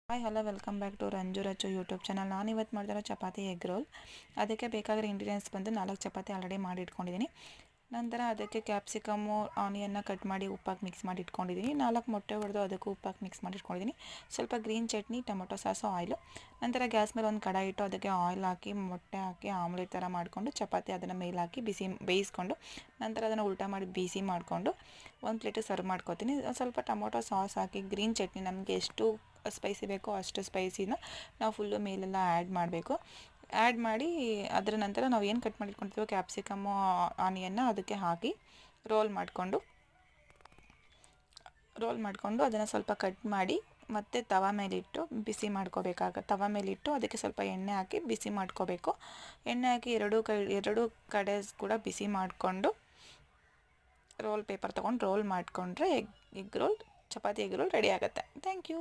Hi hello welcome back to Ranju Rachu YouTube channel. ನಾನು ಇವತ್ತು ಮಾಡ್ತಿರೋ ಚಪಾತಿ ಎಗ್ ರೋಲ್. ಅದಕ್ಕೆ ಬೇಕಾಗಿರೋ ಇಂಗ್ರೀಡಿಯೆಂಟ್ಸ್ ಬಂದು 4 ಚಪಾತಿ ಆಲ್ರೆಡಿ ಮಾಡಿ ಇಟ್ಕೊಂಡಿದ್ದೀನಿ. ನಂತರ ಅದಕ್ಕೆ ಕ್ಯಾಪ್ಸಿಕಮ್ಮು ಆನಿಯನ್ನ ಕಟ್ ಮಾಡಿ ಉಪ್ಪಾಕಿ ಮಿಕ್ಸ್ ಮಾಡಿ ಇಟ್ಕೊಂಡಿದ್ದೀನಿ. 4 ಮೊಟ್ಟೆ ಹೊಡೆದು ಅದಕ್ಕೂ ಉಪ್ಪಾಕಿ ಮಿಕ್ಸ್ ಮಾಡಿ ಇಟ್ಕೊಂಡಿದ್ದೀನಿ. ಸ್ವಲ್ಪ green chutney, tomato sauce, oil. ನಂತರ ಗ್ಯಾಸ್ ಮೇಲೆ ಒಂದು ಕಡಾಯಿ ಇಟ್ಟು ಅದಕ್ಕೆ ಆಯಿಲ್ ಹಾಕಿ ಮೊಟ್ಟೆ ಹಾಕಿ ಆಮ್ಲೆಟ್ ಥರ ಮಾಡಿಕೊಂಡು ಚಪಾತಿ ಅದನ್ನು ಮೇಲೆ ಹಾಕಿ ಬೇಯಿಸ್ಕೊಂಡು ನಂತರ ಅದನ್ನು ಉಲ್ಟಾ ಮಾಡಿ ಬಿಸಿ ಮಾಡಿಕೊಂಡು ಒಂದು ಪ್ಲೇಟಿಗೆ ಸರ್ವ್ ಮಾಡ್ಕೊತೀನಿ. ಸ್ವಲ್ಪ ಟೊಮೊಟೊ ಸಾಸ್ ಹಾಕಿ ಗ್ರೀನ್ ಚಟ್ನಿ ನಮಗೆ ಎಷ್ಟು ಸ್ಪೈಸಿ ಬೇಕೋ ಅಷ್ಟು ಸ್ಪೈಸಿನ ನಾವು ಫುಲ್ಲು ಮೇಲೆಲ್ಲ ಆ್ಯಡ್ ಮಾಡಬೇಕು. ಆ್ಯಡ್ ಮಾಡಿ ಅದರ ನಂತರ ನಾವು ಏನು ಕಟ್ ಮಾಡಿಟ್ಕೊಳ್ತೀವೋ ಕ್ಯಾಪ್ಸಿಕಮ್ಮು ಆನಿಯನ್ನ ಅದಕ್ಕೆ ಹಾಕಿ ರೋಲ್ ಮಾಡಿಕೊಂಡು ಅದನ್ನು ಸ್ವಲ್ಪ ಕಟ್ ಮಾಡಿ ಮತ್ತು ತವ ಮೇಲಿಟ್ಟು ಬಿಸಿ ತವ ಮೇಲಿಟ್ಟು ಅದಕ್ಕೆ ಸ್ವಲ್ಪ ಎಣ್ಣೆ ಹಾಕಿ ಬಿಸಿ ಮಾಡ್ಕೋಬೇಕು. ಎಣ್ಣೆ ಹಾಕಿ ಎರಡು ಕಡೆ ಕೂಡ ಬಿಸಿ ಮಾಡಿಕೊಂಡು ರೋಲ್ ಪೇಪರ್ ತೊಗೊಂಡು ರೋಲ್ ಮಾಡಿಕೊಂಡ್ರೆ ಚಪಾತಿ ಎಗ್ ರೋಲ್ ರೆಡಿ ಆಗುತ್ತೆ. Thank you.